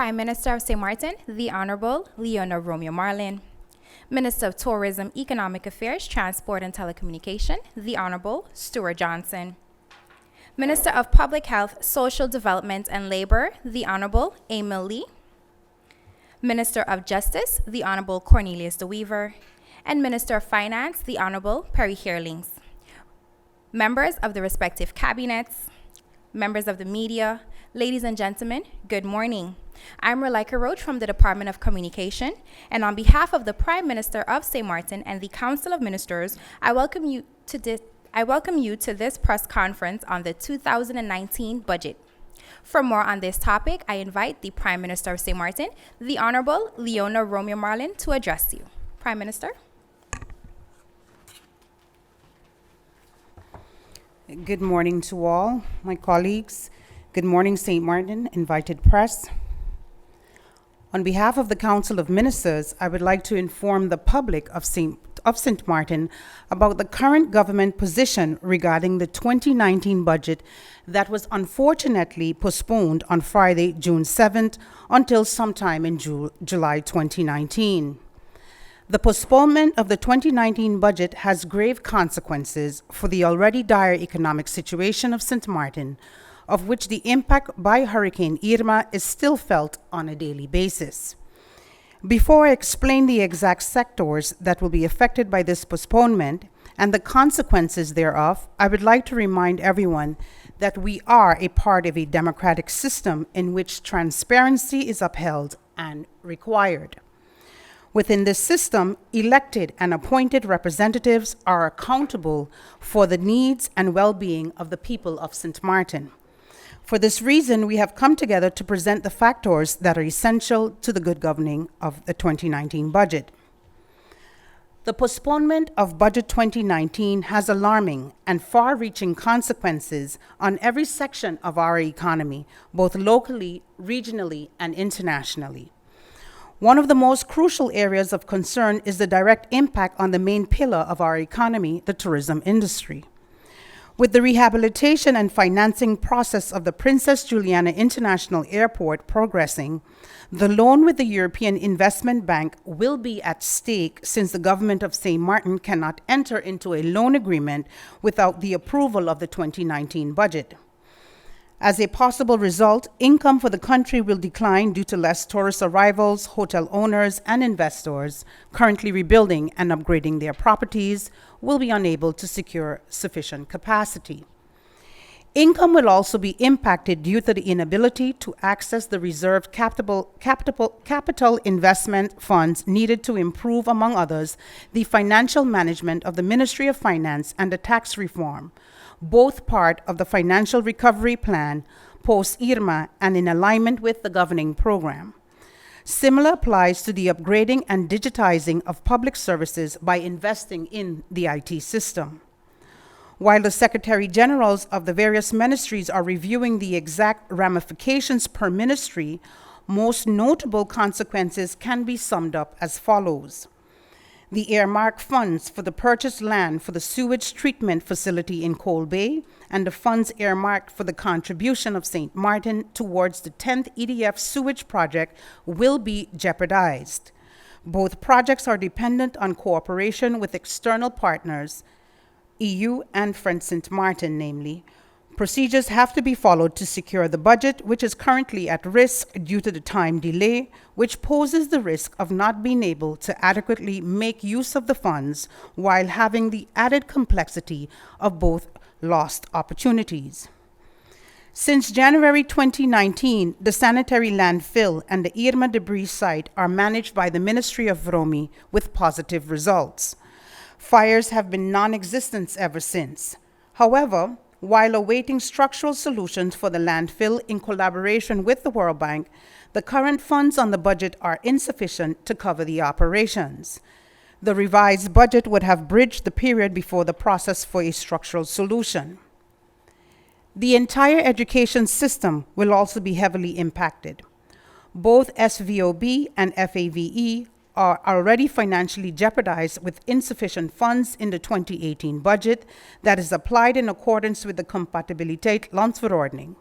Prime Minister of St. Martin, the Honorable Leona Romeo Marlin. Minister of Tourism, Economic Affairs, Transport and Telecommunication, the Honorable Stuart Johnson. Minister of Public Health, Social Development and Labor, the Honorable Emil Lee. Minister of Justice, the Honorable Cornelius de Weaver. And Minister of Finance, the Honorable Perry Hearlings. Members of the respective cabinets, members of the media, ladies and gentlemen, good morning. I'm Relaika Roach from the Department of Communication, and on behalf of the Prime Minister of St. Martin and the Council of Ministers, I welcome you to this press conference on the 2019 budget. For more on this topic, I invite the Prime Minister of St. Martin, the Honorable Leona Romeo Marlin, to address you. Prime Minister. Good morning to all my colleagues. Good morning, St. Martin, invited press. On behalf of the Council of Ministers, I would like to inform the public of St. Martin about the current government position regarding the 2019 budget that was unfortunately postponed on Friday, June 7th, until sometime in July 2019. The postponement of the 2019 budget has grave consequences for the already dire economic situation of St. Martin, of which the impact by Hurricane Irma is still felt on a daily basis. Before I explain the exact sectors that will be affected by this postponement and the consequences thereof, I would like to remind everyone that we are a part of a democratic system in which transparency is upheld and required. Within this system, elected and appointed representatives are accountable for the needs and well-being of the people of St. Martin. For this reason, we have come together to present the factors that are essential to the good governing of the 2019 budget. The postponement of Budget 2019 has alarming and far-reaching consequences on every section of our economy, both locally, regionally, and internationally. One of the most crucial areas of concern is the direct impact on the main pillar of our economy, the tourism industry. With the rehabilitation and financing process of the Princess Juliana International Airport progressing, the loan with the European Investment Bank will be at stake since the government of St. Martin cannot enter into a loan agreement without the approval of the 2019 budget. As a possible result, income for the country will decline due to less tourist arrivals, hotel owners, and investors currently rebuilding and upgrading their properties will be unable to secure sufficient capacity. Income will also be impacted due to the inability to access the reserved capital investment funds needed to improve, among others, the financial management of the Ministry of Finance and the tax reform, both part of the financial recovery plan post-Irma and in alignment with the governing program. Similar applies to the upgrading and digitizing of public services by investing in the IT system. While the Secretary Generals of the various ministries are reviewing the exact ramifications per ministry, most notable consequences can be summed up as follows. The earmarked funds for the purchased land for the sewage treatment facility in Coal Bay and the funds earmarked for the contribution of St. Martin towards the 10th EDF sewage project will be jeopardized. Both projects are dependent on cooperation with external partners, EU and French St. Martin namely. Procedures have to be followed to secure the budget, which is currently at risk due to the time delay, which poses the risk of not being able to adequately make use of the funds while having the added complexity of both lost opportunities. Since January 2019, the sanitary landfill and the Irma debris site are managed by the Ministry of Romi with positive results. Fires have been non-existent ever since. However, while awaiting structural solutions for the landfill in collaboration with the World Bank, the current funds on the budget are insufficient to cover the operations. The revised budget would have bridged the period before the process for a structural solution. The entire education system will also be heavily impacted. Both SVOB and FAVE are already financially jeopardized with insufficient funds in the 2018 budget that is applied in accordance with the Compatibiliteit-Landsverordening.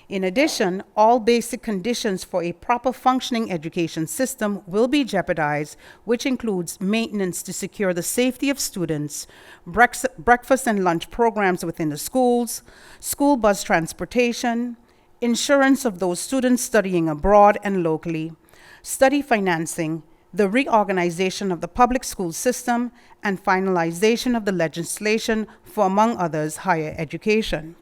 In addition, all basic conditions for a proper functioning education system will be jeopardized, which includes maintenance to secure the safety of students, breakfast and lunch programs within the schools, school bus transportation, insurance of those students studying abroad and locally, study financing, the reorganization of the public school system, and finalization of the legislation for, among others, higher education.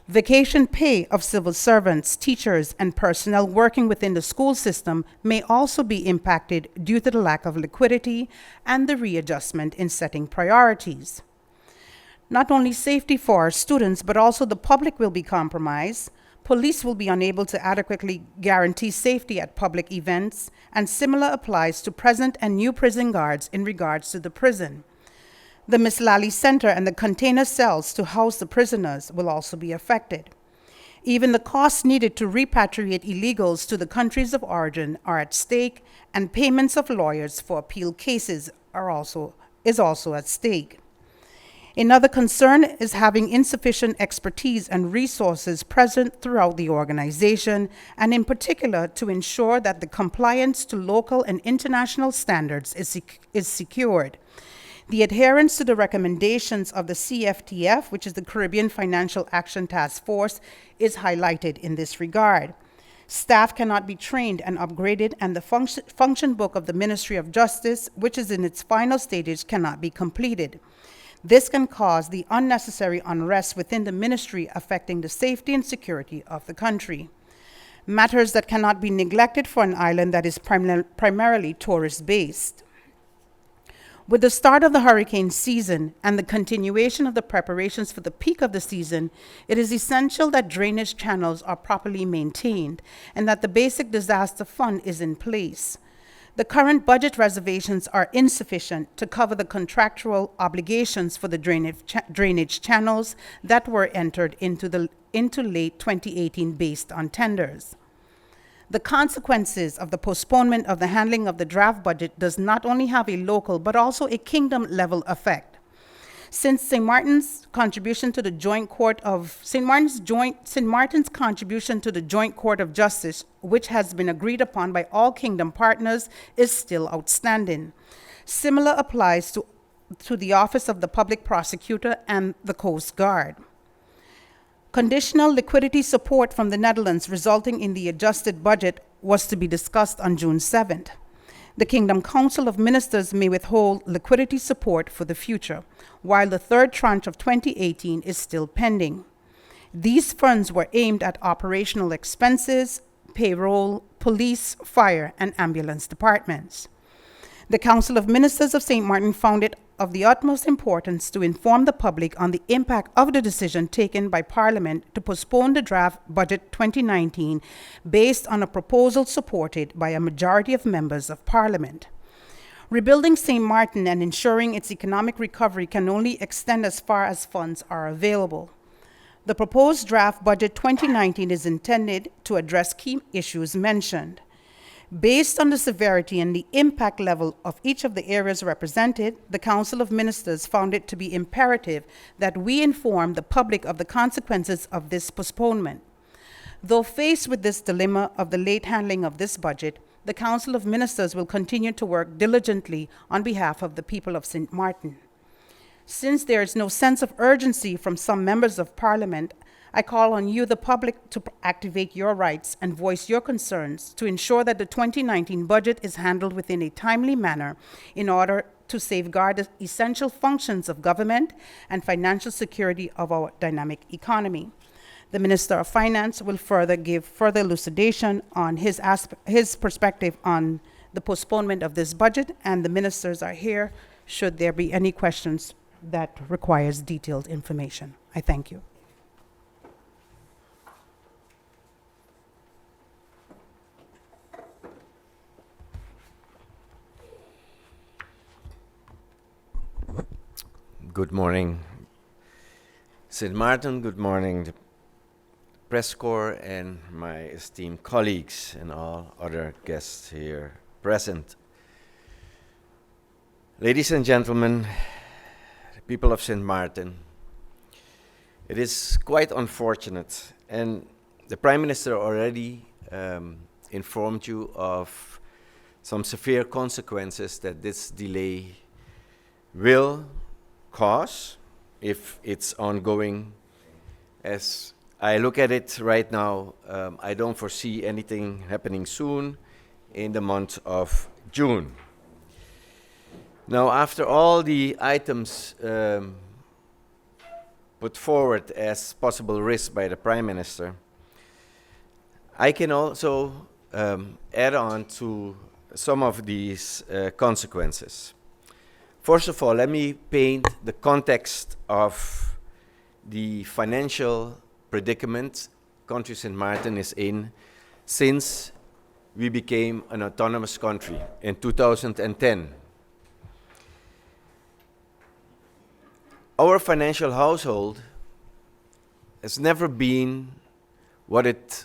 Vacation pay of civil servants, teachers, and personnel working within the school system may also be impacted due to the lack of liquidity and the readjustment in setting priorities. Not only safety for our students, but also the public will be compromised. Police will be unable to adequately guarantee safety at public events, and similar applies to present and new prison guards in regards to the prison. The Miss Lally Center and the container cells to house the prisoners will also be affected. Even the costs needed to repatriate illegals to the countries of origin are at stake, and payments of lawyers for appeal cases is also at stake. Another concern is having insufficient expertise and resources present throughout the organization, and in particular to ensure that the compliance to local and international standards is secured. The adherence to the recommendations of the CFTF, which is the Caribbean Financial Action Task Force, is highlighted in this regard. Staff cannot be trained and upgraded, and the function book of the Ministry of Justice, which is in its final stages, cannot be completed. This can cause the unnecessary unrest within the ministry, affecting the safety and security of the country. Matters that cannot be neglected for an island that is primarily tourist-based. With the start of the hurricane season and the continuation of the preparations for the peak of the season, it is essential that drainage channels are properly maintained and that the basic disaster fund is in place. The current budget reservations are insufficient to cover the contractual obligations for the drainage channels that were entered into late 2018 based on tenders. The consequences of the postponement of the handling of the draft budget does not only have a local but also a kingdom-level effect. Since St. Martin's contribution to the Joint Court of St. Martin's contribution to the Joint Court of Justice, which has been agreed upon by all kingdom partners, is still outstanding. Similar applies to the Office of the Public Prosecutor and the Coast Guard. Conditional liquidity support from the Netherlands resulting in the adjusted budget was to be discussed on June 7th. The Kingdom Council of Ministers may withhold liquidity support for the future, while the third tranche of 2018 is still pending. These funds were aimed at operational expenses, payroll, police, fire, and ambulance departments. The Council of Ministers of St. Martin found it of the utmost importance to inform the public on the impact of the decision taken by Parliament to postpone the draft budget 2019 based on a proposal supported by a majority of members of Parliament. Rebuilding St. Martin and ensuring its economic recovery can only extend as far as funds are available. The proposed draft budget 2019 is intended to address key issues mentioned. Based on the severity and the impact level of each of the areas represented, the Council of Ministers found it to be imperative that we inform the public of the consequences of this postponement. Though faced with this dilemma of the late handling of this budget, the Council of Ministers will continue to work diligently on behalf of the people of St. Martin. Since there is no sense of urgency from some members of Parliament, I call on you, the public, to activate your rights and voice your concerns to ensure that the 2019 budget is handled within a timely manner in order to safeguard the essential functions of government and financial security of our dynamic economy. The Minister of Finance will give further elucidation on his perspective on the postponement of this budget, and the ministers are here should there be any questions that requires detailed information. I thank you. Good morning, St. Martin. Good morning, the press corps and my esteemed colleagues and all other guests here present. Ladies and gentlemen, the people of St. Martin, it is quite unfortunate, and the Prime Minister already informed you of some severe consequences that this delay will cause if it's ongoing. As I look at it right now, I don't foresee anything happening soon in the month of June. Now, after all the items put forward as possible risk by the Prime Minister, I can also add on to some of these consequences. First of all, let me paint the context of the financial predicament country St. Martin is in since we became an autonomous country in 2010. Our financial household has never been what it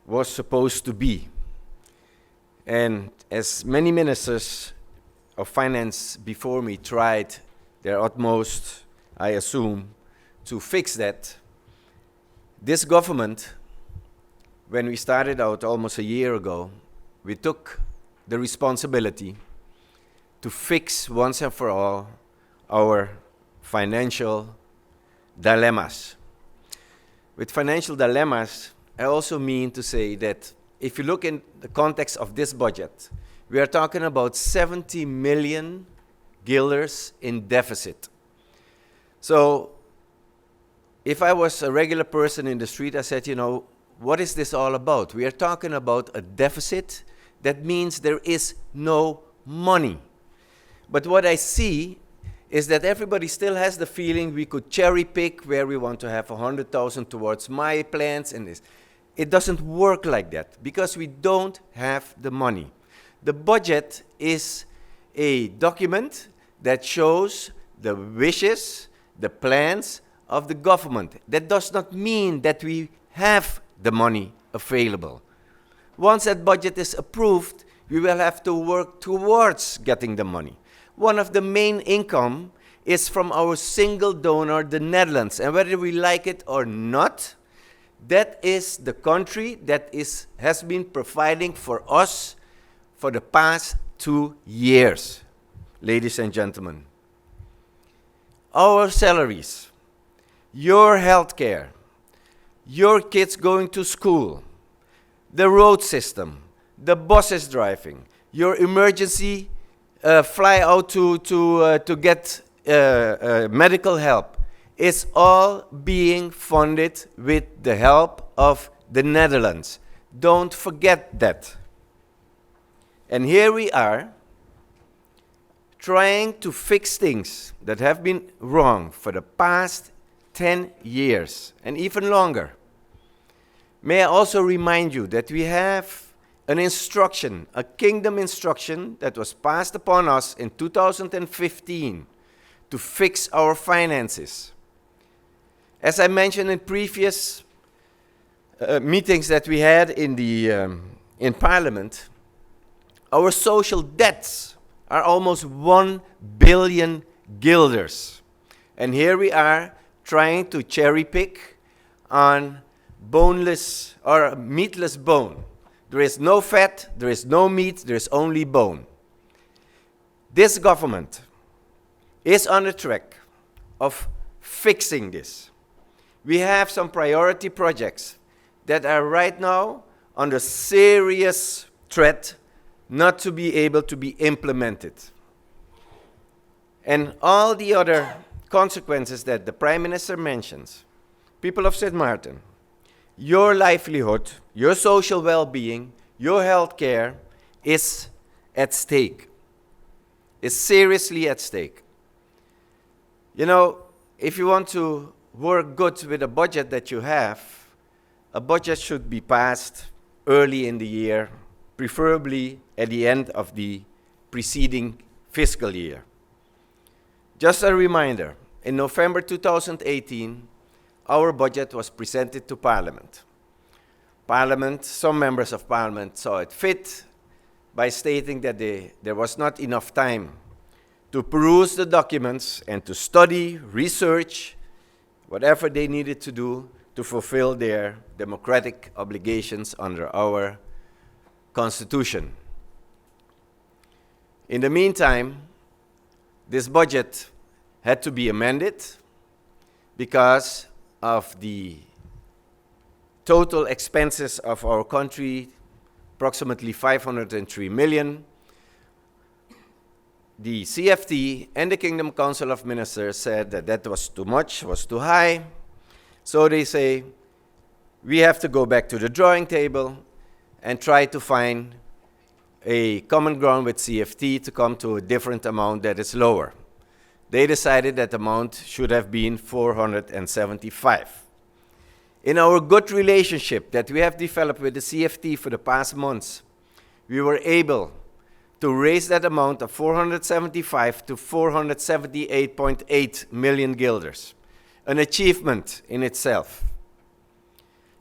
was supposed to be. And as many ministers of finance before me tried their utmost, I assume, to fix that, this government, when we started out almost a year ago, we took the responsibility to fix once and for all our financial dilemmas. With financial dilemmas, I also mean to say that if you look in the context of this budget, we are talking about 70 million guilders in deficit. So if I was a regular person in the street, I said, what is this all about? We are talking about a deficit. That means there is no money. But what I see is that everybody still has the feeling we could cherry pick where we want to have 100,000 towards my plans and this. It doesn't work like that because we don't have the money. The budget is a document that shows the wishes, the plans of the government. That does not mean that we have the money available. Once that budget is approved, we will have to work towards getting the money. One of the main income is from our single donor, the Netherlands. And whether we like it or not, that is the country that has been providing for us for the past 2 years, ladies and gentlemen. Our salaries, your health care, your kids going to school, the road system, the buses driving, your emergency fly out to get medical help, is all being funded with the help of the Netherlands. Don't forget that. And here we are, trying to fix things that have been wrong for the past 10 years and even longer. May I also remind you that we have an instruction, a kingdom instruction that was passed upon us in 2015 to fix our finances. As I mentioned in previous meetings that we had in Parliament, our social debts are almost 1 billion guilders. And here we are trying to cherry pick on boneless or meatless bone. There is no fat, there is no meat, there is only bone. This government is on the track of fixing this. We have some priority projects that are right now under serious threat not to be able to be implemented. and all the other consequences that the Prime Minister mentions, people of St. Martin, your livelihood, your social well-being, your health care is at stake, is seriously at stake. You know, if you want to work good with a budget that you have, a budget should be passed early in the year, preferably at the end of the preceding fiscal year. Just a reminder, in November 2018, our budget was presented to Parliament. Parliament, some members of Parliament saw it fit by stating that there was not enough time to peruse the documents and to study, research, whatever they needed to do to fulfill their democratic obligations under our Constitution. In the meantime, this budget had to be amended because of the total expenses of our country, approximately 503 million. The CFT and the Kingdom Council of Ministers said that that was too much, was too high. So they say, we have to go back to the drawing table and try to find a common ground with CFT to come to a different amount that is lower. They decided that amount should have been 475. In our good relationship that we have developed with the CFT for the past months, we were able to raise that amount of 475 to 478.8 million guilders, an achievement in itself.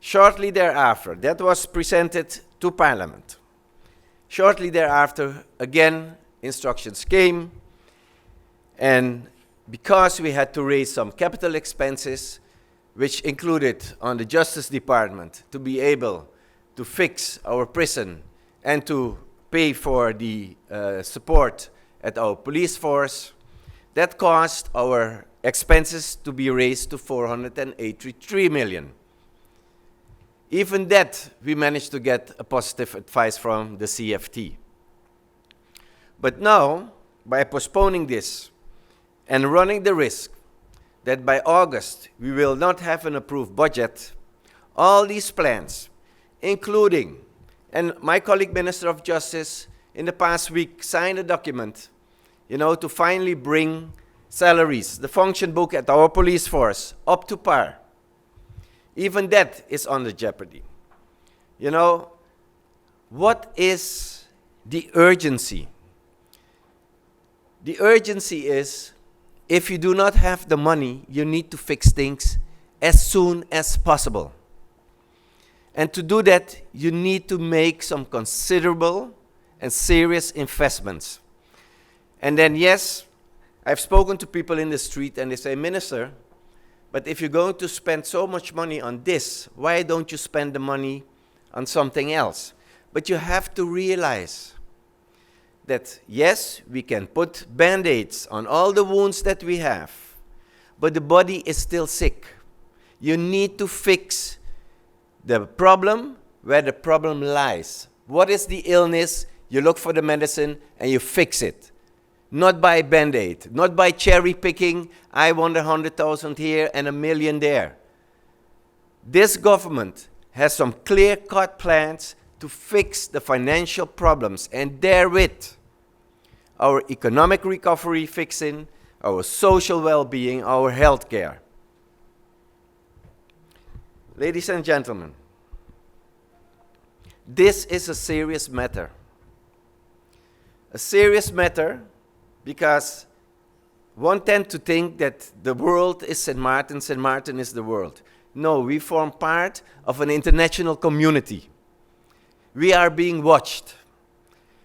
Shortly thereafter, that was presented to Parliament. Shortly thereafter, again, instructions came, and because we had to raise some capital expenses, which included on the Justice Department to be able to fix our prison and to pay for the support at our police force, that caused our expenses to be raised to 483 million. Even that, we managed to get a positive advice from the CFT. But now, by postponing this and running the risk that by August we will not have an approved budget, all these plans, including, and my colleague Minister of Justice in the past week signed a document, to finally bring salaries, the function book at our police force, up to par. Even that is under jeopardy. What is the urgency? The urgency is, if you do not have the money, you need to fix things as soon as possible. And to do that, you need to make some considerable and serious investments. And then, yes, I've spoken to people in the street and they say, Minister, but if you're going to spend so much money on this, why don't you spend the money on something else? But you have to realize that, yes, we can put Band-Aids on all the wounds that we have, but the body is still sick. You need to fix the problem where the problem lies. What is the illness? You look for the medicine and you fix it. Not by Band-Aid, not by cherry picking, I want 100,000 here and 1 million there. This government has some clear-cut plans to fix the financial problems, and therewith our economic recovery fixing, our social well-being, our health care. Ladies and gentlemen, this is a serious matter. A serious matter because one tends to think that the world is St. Martin is the world. No, we form part of an international community. We are being watched.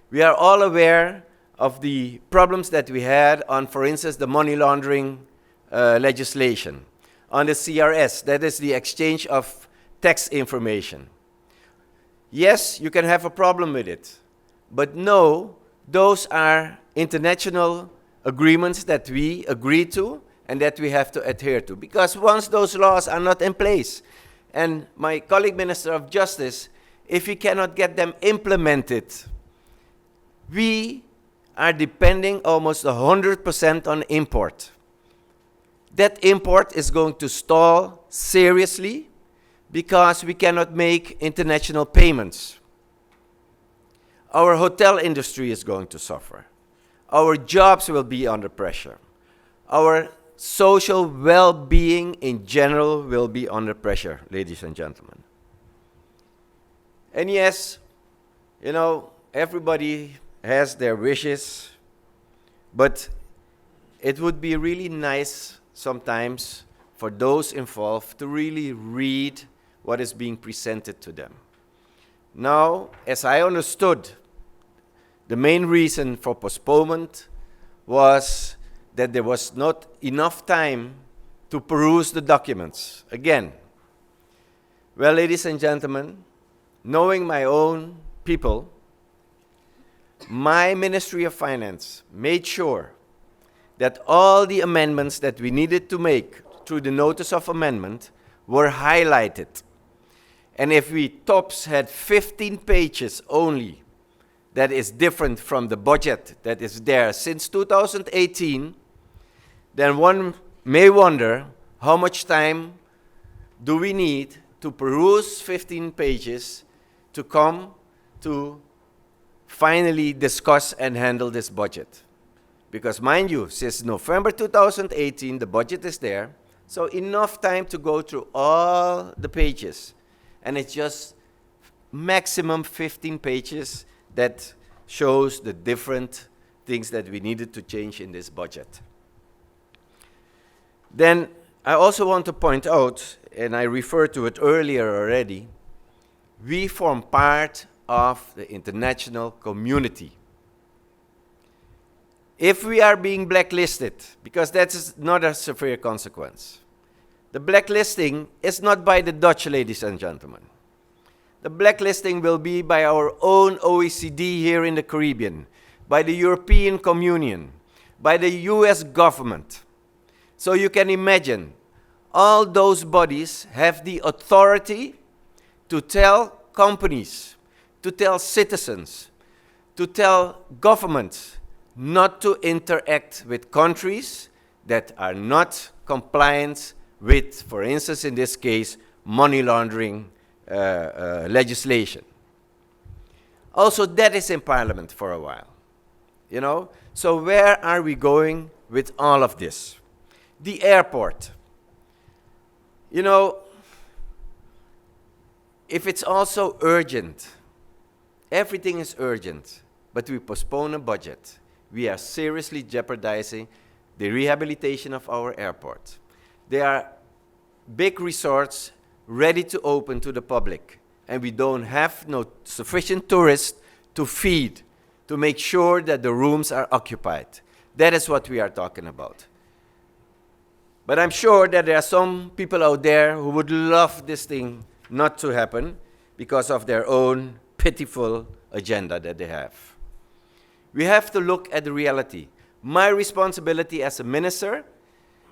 We are all aware of the problems that we had on, for instance, the money laundering legislation, on the CRS, that is the exchange of tax information. Yes, you can have a problem with it, but no, those are international agreements that we agree to and that we have to adhere to. Because once those laws are not in place, and my colleague Minister of Justice, if we cannot get them implemented, we are depending almost 100% on import. That import is going to stall seriously because we cannot make international payments. Our hotel industry is going to suffer. Our jobs will be under pressure. Our social well-being in general will be under pressure, ladies and gentlemen. And yes, you know, everybody has their wishes, but it would be really nice sometimes for those involved to really read what is being presented to them. Now, as I understood, the main reason for postponement was that there was not enough time to peruse the documents. Again, well, ladies and gentlemen, knowing my own people, my Ministry of Finance made sure that all the amendments that we needed to make through the notice of amendment were highlighted. And if we tops had 15 pages only that is different from the budget that is there since 2018, then one may wonder how much time do we need to peruse 15 pages to come to finally discuss and handle this budget. Because mind you, since November 2018, the budget is there, so enough time to go through all the pages. And it's just maximum 15 pages that shows the different things that we needed to change in this budget. Then I also want to point out, and I referred to it earlier already, we form part of the international community. If we are being blacklisted, because that's not a severe consequence, the blacklisting is not by the Dutch, ladies and gentlemen. The blacklisting will be by our own OECD here in the Caribbean, by the European Communion, by the US government. So you can imagine, all those bodies have the authority to tell companies, to tell citizens, to tell governments not to interact with countries that are not compliant with, for instance, in this case, money laundering legislation. Also, that is in Parliament for a while, you know. So where are we going with all of this? The airport. You know, if it's also urgent, everything is urgent, but we postpone a budget, we are seriously jeopardizing the rehabilitation of our airport. There are big resorts ready to open to the public, and we don't have no sufficient tourists to feed, to make sure that the rooms are occupied. That is what we are talking about. But I'm sure that there are some people out there who would love this thing not to happen because of their own pitiful agenda that they have. We have to look at the reality. My responsibility as a minister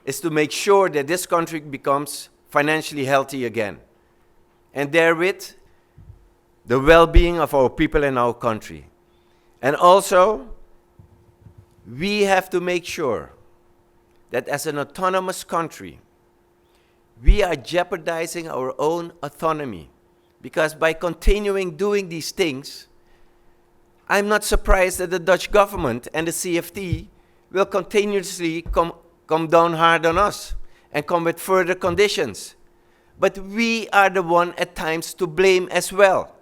is to make sure that this country becomes financially healthy again, and therewith the well-being of our people in our country. And also, we have to make sure that as an autonomous country, we are jeopardizing our own autonomy, because by continuing doing these things, I'm not surprised that the Dutch government and the CFT will continuously come down hard on us and come with further conditions. But we are the one at times to blame as well.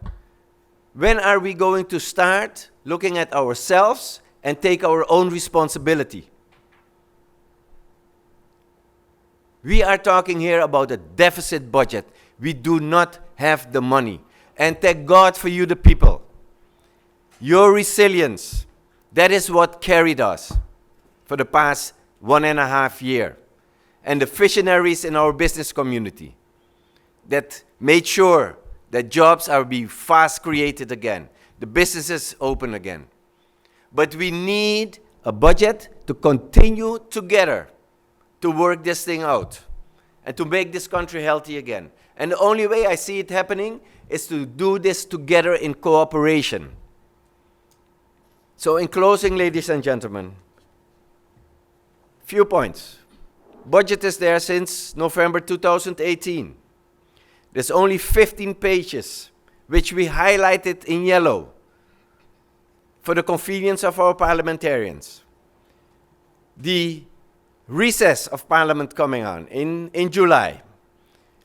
When are we going to start looking at ourselves and take our own responsibility? We are talking here about a deficit budget. We do not have the money. And thank God for you, the people. Your resilience, that is what carried us for the past 1.5 years. And the visionaries in our business community that made sure that jobs are being fast created again, the businesses open again. But we need a budget to continue together to work this thing out and to make this country healthy again. And the only way I see it happening is to do this together in cooperation. So in closing, ladies and gentlemen, few points. Budget is there since November 2018. There's only 15 pages, which we highlighted in yellow for the convenience of our parliamentarians. The recess of Parliament coming on in July.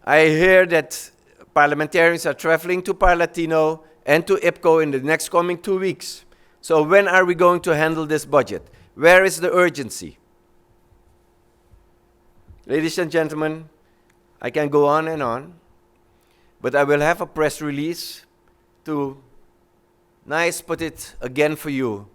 I hear that parliamentarians are traveling to Parlatino and to IPCO in the next coming 2 weeks. So when are we going to handle this budget? Where is the urgency? Ladies and gentlemen, I can go on and on, but I will have a press release to put it again for you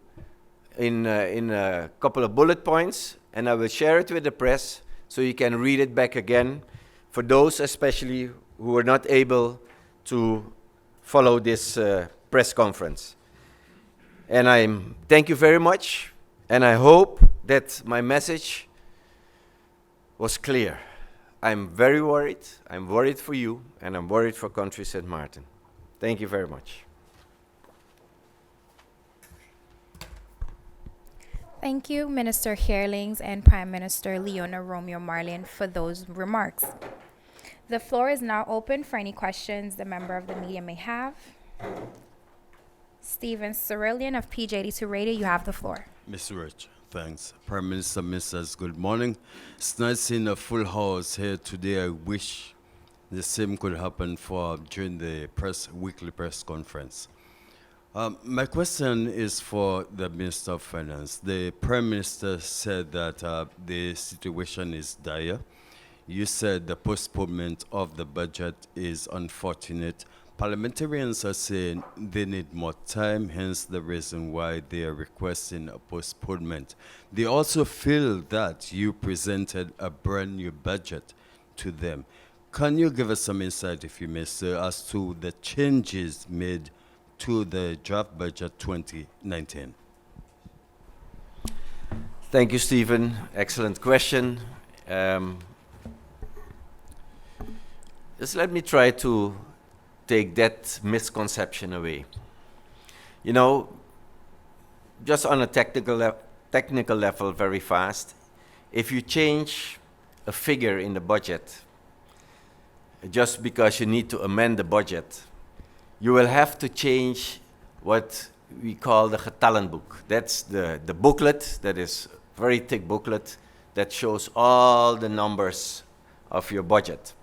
in a couple of bullet points, and I will share it with the press so you can read it back again for those especially who were not able to follow this press conference. And thank you very much, and I hope that my message was clear. I'm very worried. I'm worried for you, and I'm worried for country St. Martin. Thank you very much. Thank you, Minister Heerlings and Prime Minister Leona Romeo Marlin, for those remarks. The floor is now open for any questions the member of the media may have. Stephen Cerillion of PJ82 Radio, you have the floor. Mr. Rich, thanks. Prime Minister, Mrs., good morning. It's nice seeing a full house here today. I wish the same could happen during the weekly press conference. My question is for the Minister of Finance. The Prime Minister said that the situation is dire. You said the postponement of the budget is unfortunate. Parliamentarians are saying they need more time, hence the reason why they are requesting a postponement. They also feel that you presented a brand new budget to them. Can you give us some insight, if you may, sir, as to the changes made to the draft budget 2019? Thank you, Stephen. Excellent question. Just let me try to take that misconception away. You know, just on a technical level, very fast, if you change a figure in the budget, just because you need to amend the budget, you will have to change what we call the getallenboek. That's the booklet, that is a very thick booklet that shows all the numbers of your budget.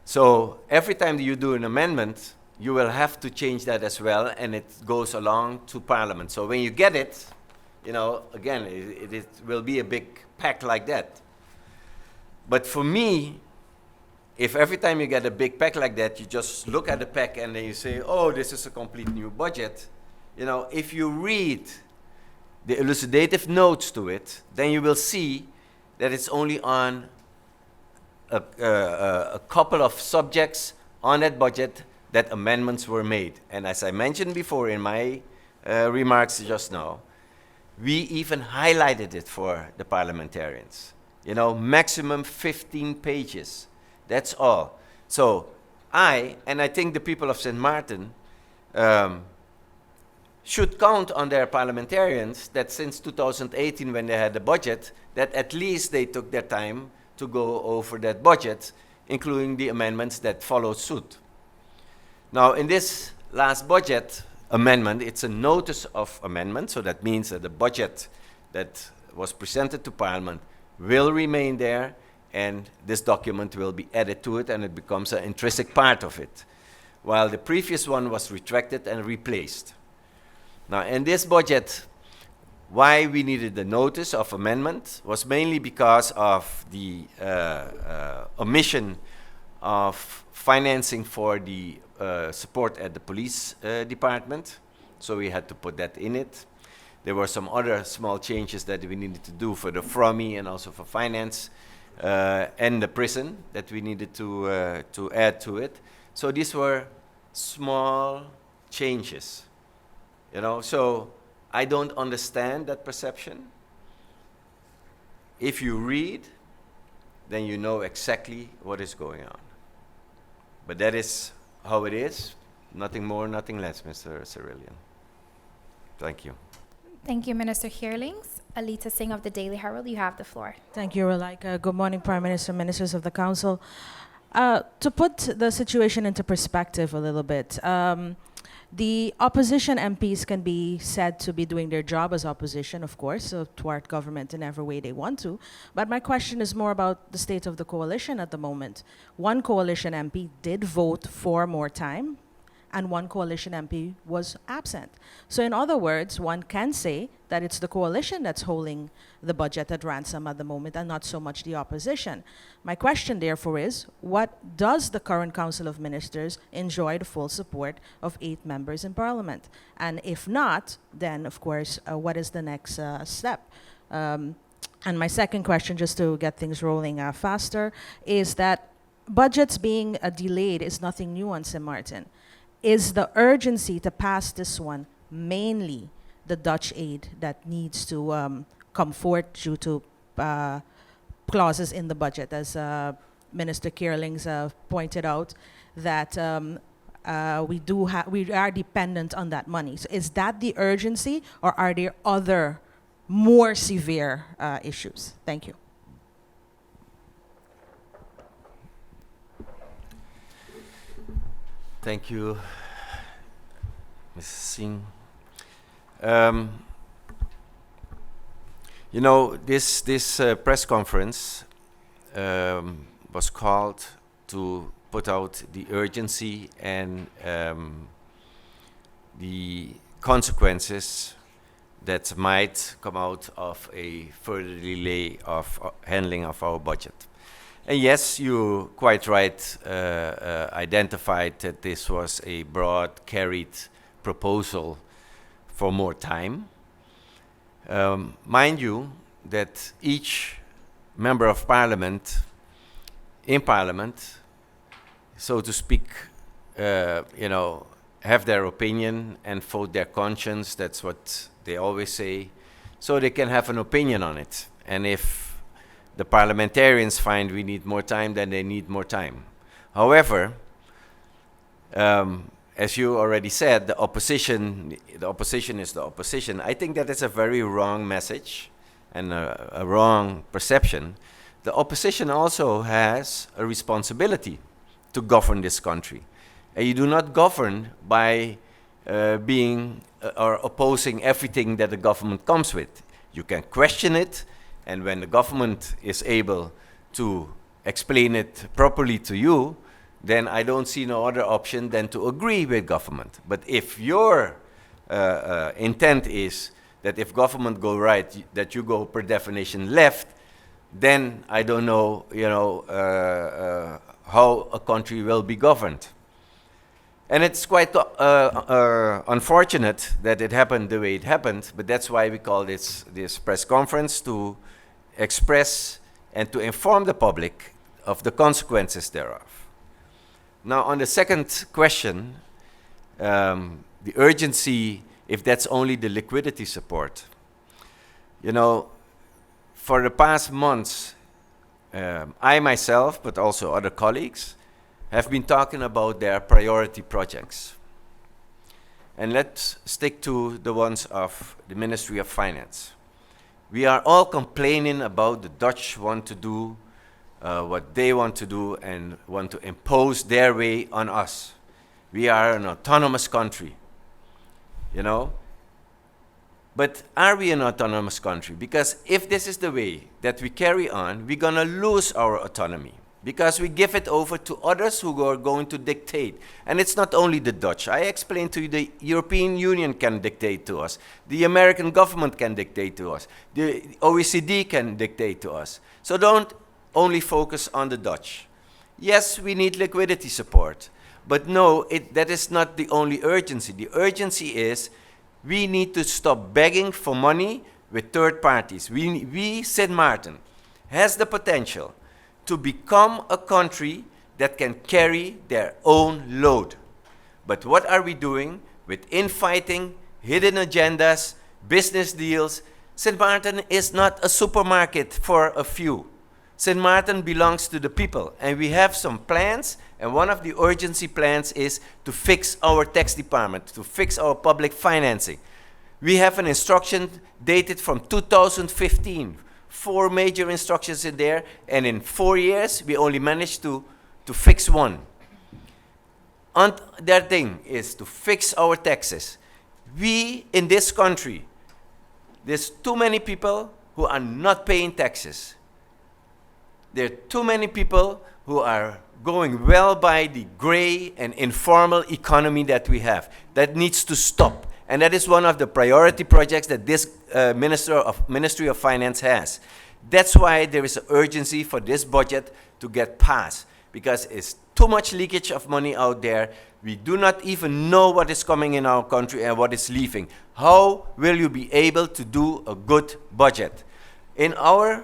So every time that you do an amendment, you will have to change that as well, and it goes along to Parliament. So when you get it, you know, again, it will be a big pack like that. But for me, if every time you get a big pack like that, you just look at the pack and then you say, oh, this is a complete new budget. You know, if you read the elucidative notes to it, then you will see that it's only on a couple of subjects on that budget that amendments were made. And as I mentioned before in my remarks just now, we even highlighted it for the parliamentarians. You know, maximum 15 pages. That's all. So I think the people of St. Martin should count on their parliamentarians that since 2018, when they had the budget, that at least they took their time to go over that budget, including the amendments that follow suit. Now, in this last budget amendment, it's a notice of amendment, so that means that the budget that was presented to Parliament will remain there, and this document will be added to it, and it becomes an intrinsic part of it, while the previous one was retracted and replaced. Now, in this budget, why we needed the notice of amendment was mainly because of the omission of financing for the support at the police department. So we had to put that in it. There were some other small changes that we needed to do for the FROMI and also for finance and the prison that we needed to add to it. So these were small changes, you know. So I don't understand that perception. If you read, then you know exactly what is going on. But that is how it is. Nothing more, nothing less, Mr. Cerillion. Thank you. Thank you, Minister Hearlings. Alita Singh of the Daily Herald, you have the floor. Thank you, Relaika. Good morning, Prime Minister, ministers of the Council. To put the situation into perspective a little bit, the opposition MPs can be said to be doing their job as opposition, of course, so thwart government in every way they want to. But my question is more about the state of the coalition at the moment. One coalition MP did vote for more time, and one coalition MP was absent. So in other words, one can say that it's the coalition that's holding the budget at ransom at the moment and not so much the opposition. My question therefore is, what does the current Council of Ministers enjoy the full support of 8 members in Parliament? And if not, then of course, what is the next step? And my second question, just to get things rolling faster, is that budgets being delayed is nothing new on St. Martin. Is the urgency to pass this one mainly the Dutch aid that needs to come forth due to clauses in the budget, as Minister Kearlings pointed out, that we are dependent on that money. So is that the urgency, or are there other more severe issues? Thank you. Thank you, Ms. Singh. You know, this press conference was called to put out the urgency and the consequences that might come out of a further delay of handling of our budget. And yes, you quite right identified that this was a broad carried proposal for more time. Mind you that each member of parliament in parliament, so to speak, have their opinion and vote their conscience. That's what they always say. So they can have an opinion on it. And if the parliamentarians find we need more time, then they need more time. However, as you already said, the opposition is the opposition. I think that is a very wrong message and a wrong perception. The opposition also has a responsibility to govern this country. And you do not govern by being or opposing everything that the government comes with. You can question it, and when the government is able to explain it properly to you, then I don't see no other option than to agree with government. But if your intent is that if government go right, that you go per definition left, then I don't know, how a country will be governed. And it's quite unfortunate that it happened the way it happened, but that's why we call this press conference, to express and to inform the public of the consequences thereof. Now, on the second question, the urgency, if that's only the liquidity support. For the past months, I myself, but also other colleagues, have been talking about their priority projects. And let's stick to the ones of the Ministry of Finance. We are all complaining about the Dutch want to do what they want to do and want to impose their way on us. We are an autonomous country, But are we an autonomous country? Because if this is the way that we carry on, we're going to lose our autonomy. Because we give it over to others who are going to dictate. And it's not only the Dutch. I explained to you the European Union can dictate to us. The American government can dictate to us. The OECD can dictate to us. So don't only focus on the Dutch. Yes, we need liquidity support. But no, that is not the only urgency. The urgency is we need to stop begging for money with third parties. We St. Martin, has the potential to become a country that can carry their own load. But what are we doing with infighting, hidden agendas, business deals? St. Martin is not a supermarket for a few. St. Martin belongs to the people, and we have some plans, and one of the urgency plans is to fix our tax department, to fix our public financing. We have an instruction dated from 2015. 4 major instructions in there, and in 4 years, we only managed to fix one. And their thing is to fix our taxes. We, in this country, there's too many people who are not paying taxes. There are too many people who are going well by the gray and informal economy that we have. That needs to stop. And that is one of the priority projects that this Ministry of Finance has. That's why there is an urgency for this budget to get passed, because it's too much leakage of money out there. We do not even know what is coming in our country and what is leaving. How will you be able to do a good budget? In our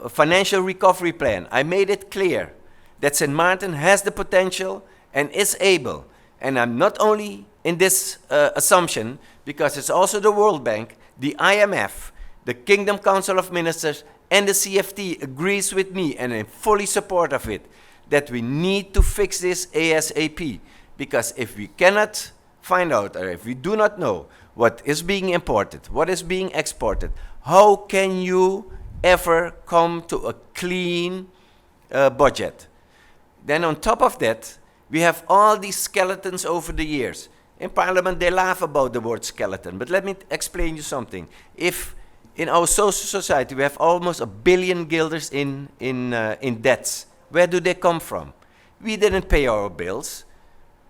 financial recovery plan, I made it clear that St. Martin has the potential and is able. And I'm not only in this assumption, because it's also the World Bank, the IMF, the Kingdom Council of Ministers, and the CFT agrees with me, and in fully support of it, that we need to fix this ASAP. Because if we cannot find out, or if we do not know what is being imported, what is being exported, how can you ever come to a clean budget? Then on top of that, we have all these skeletons over the years. In Parliament, they laugh about the word skeleton, but let me explain you something. If in our social society we have almost 1 billion guilders in debts, where do they come from? We didn't pay our bills.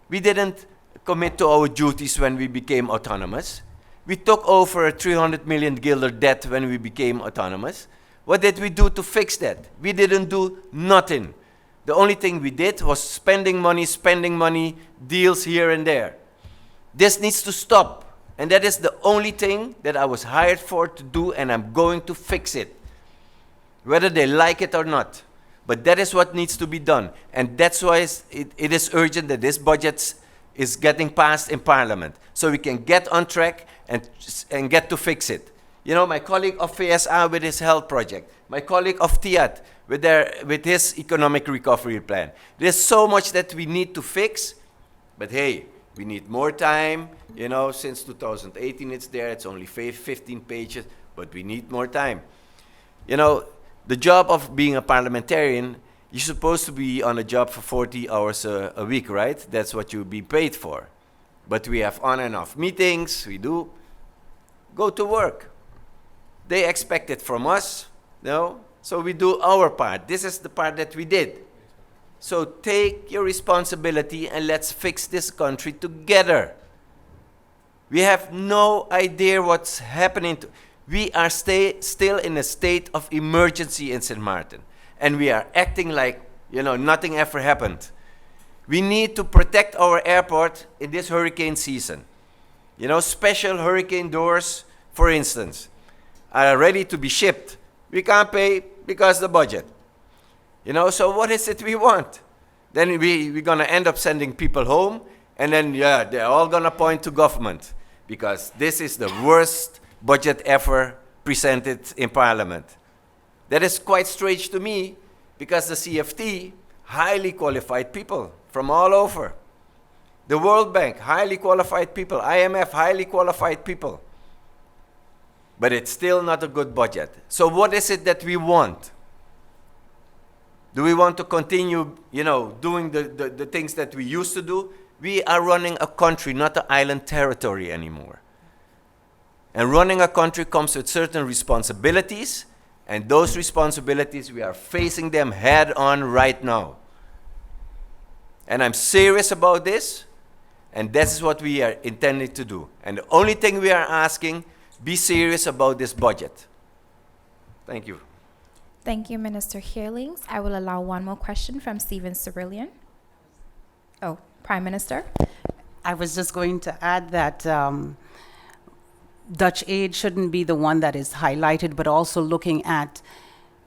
We didn't commit to our duties when we became autonomous. We took over a 300 million guilder debt when we became autonomous. What did we do to fix that? We didn't do nothing. The only thing we did was spending money, deals here and there. This needs to stop. And that is the only thing that I was hired for to do, and I'm going to fix it, whether they like it or not. But that is what needs to be done. And that's why it is urgent that this budget is getting passed in Parliament, so we can get on track and get to fix it. You know, my colleague of FSA with his health project, my colleague of TIAT with his economic recovery plan. There's so much that we need to fix, but hey, we need more time. You know, since 2018 it's there, it's only 15 pages, but we need more time. You know, the job of being a parliamentarian, you're supposed to be on a job for 40 hours a week, right? That's what you'll be paid for. But we have on and off meetings, we do. Go to work. They expect it from us, no? So we do our part. This is the part that we did. So take your responsibility and let's fix this country together. We have no idea what's happening. We are still in a state of emergency in St. Martin. And we are acting like, you know, nothing ever happened. We need to protect our airport in this hurricane season. You know, special hurricane doors, for instance, are ready to be shipped. We can't pay because of the budget. You know, so what is it we want? Then we're going to end up sending people home, and then, yeah, they're all going to point to government, because this is the worst budget ever presented in Parliament. That is quite strange to me, because the CFT, highly qualified people from all over. The World Bank, highly qualified people. IMF, highly qualified people. But it's still not a good budget. So what is it that we want? Do we want to continue, you know, doing the things that we used to do? We are running a country, not an island territory anymore. And running a country comes with certain responsibilities, and those responsibilities, we are facing them head on right now. And I'm serious about this, and this is what we are intending to do. And the only thing we are asking, be serious about this budget. Thank you. Thank you, Minister Heerlings. I will allow one more question from Stephen Cerillion. Oh, Prime Minister. I was just going to add that Dutch aid shouldn't be the one that is highlighted, but also looking at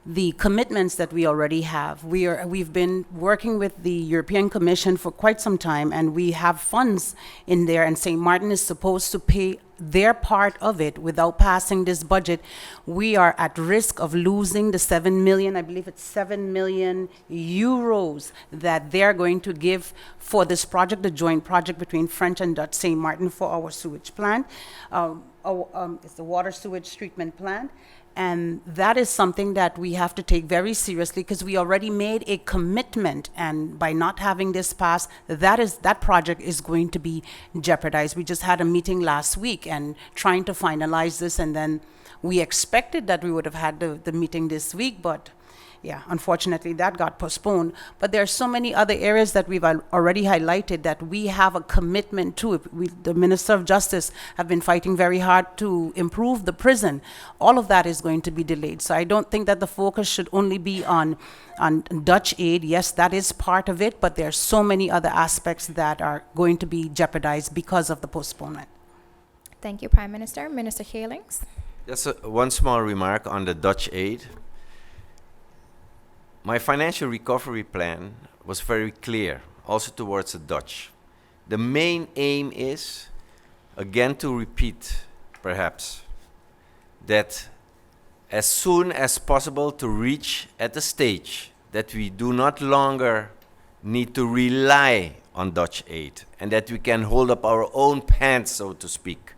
the commitments that we already have. We've been working with the European Commission for quite some time, and we have funds in there, and St. Martin is supposed to pay their part of it. Without passing this budget, we are at risk of losing the 7 million, I believe it's 7 million euros that they're going to give for this project, the joint project between French and Dutch St. Martin for our sewage plant. It's the water sewage treatment plant. And that is something that we have to take very seriously, because we already made a commitment, and by not having this pass, that project is going to be jeopardized. We just had a meeting last week and trying to finalize this, and then we expected that we would have had the meeting this week, but yeah, unfortunately that got postponed. But there are so many other areas that we've already highlighted that we have a commitment to. The Minister of Justice have been fighting very hard to improve the prison. All of that is going to be delayed. So I don't think that the focus should only be on Dutch aid. Yes, that is part of it, but there are so many other aspects that are going to be jeopardized because of the postponement. Thank you, Prime Minister. Minister Heerlings. Just one small remark on the Dutch aid. My financial recovery plan was very clear, also towards the Dutch. The main aim is, again to repeat, perhaps, that as soon as possible to reach at a stage that we do not longer need to rely on Dutch aid, and that we can hold up our own pants, so to speak.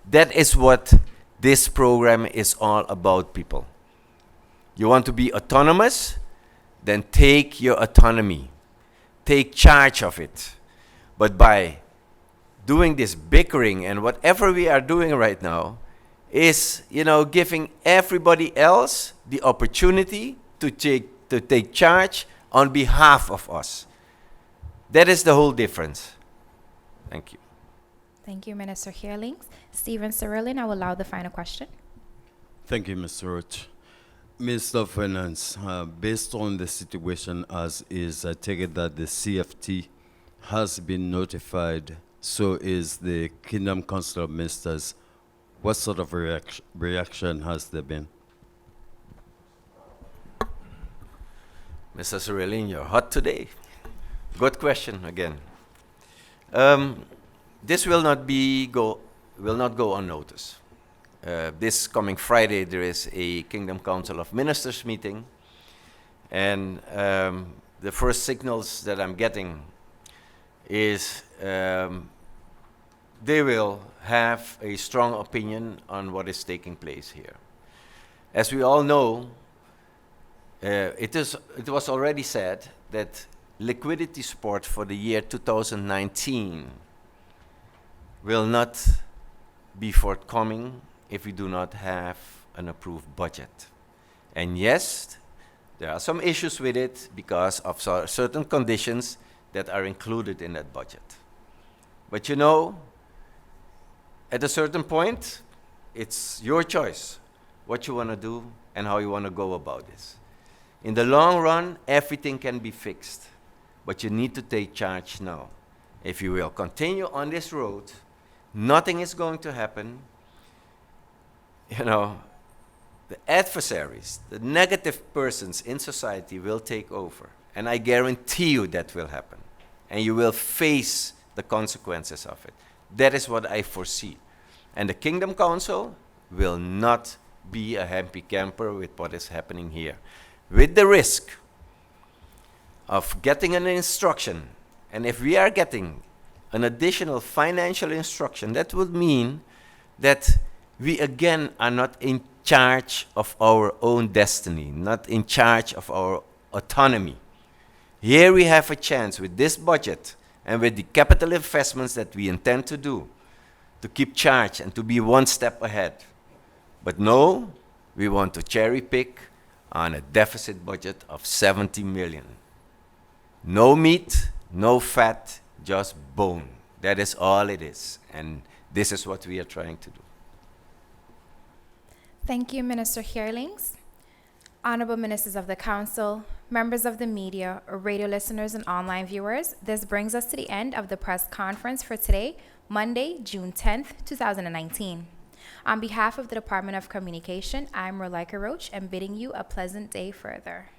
That is what this program is all about, people. You want to be autonomous? Then take your autonomy. Take charge of it. But by doing this bickering and whatever we are doing right now is, giving everybody else the opportunity to take charge on behalf of us. That is the whole difference. Thank you. Thank you, Minister Heerlings. Stephen Cyrilin, I will allow the final question. Thank you, Mr. Roach. Minister of Finance, based on the situation as is, I take it that the CFT has been notified, so is the Kingdom Council of Ministers. What sort of reaction has there been? Mr. Cyrilin, you're hot today. Good question again. This will not go unnoticed. This coming Friday, there is a Kingdom Council of Ministers meeting, and the first signals that I'm getting is they will have a strong opinion on what is taking place here. As we all know, it was already said that liquidity support for the year 2019 will not be forthcoming if we do not have an approved budget. And yes, there are some issues with it because of certain conditions that are included in that budget. But at a certain point, it's your choice what you want to do and how you want to go about this. In the long run, everything can be fixed, but you need to take charge now. If you will continue on this road, nothing is going to happen. The adversaries, the negative persons in society will take over. And I guarantee you that will happen. And you will face the consequences of it. That is what I foresee. And the Kingdom Council will not be a happy camper with what is happening here. With the risk of getting an instruction, and if we are getting an additional financial instruction, that would mean that we again are not in charge of our own destiny, not in charge of our autonomy. Here we have a chance with this budget and with the capital investments that we intend to do to keep charge and to be one step ahead. But no, we want to cherry pick on a deficit budget of 70 million. No meat, no fat, just bone. That is all it is. And this is what we are trying to do. Thank you, Minister Heerlings. Honorable Ministers of the Council, members of the media, radio listeners, and online viewers, this brings us to the end of the press conference for today, Monday, June 10th, 2019. On behalf of the Department of Communication, I'm Rolika Roach and bidding you a pleasant day further.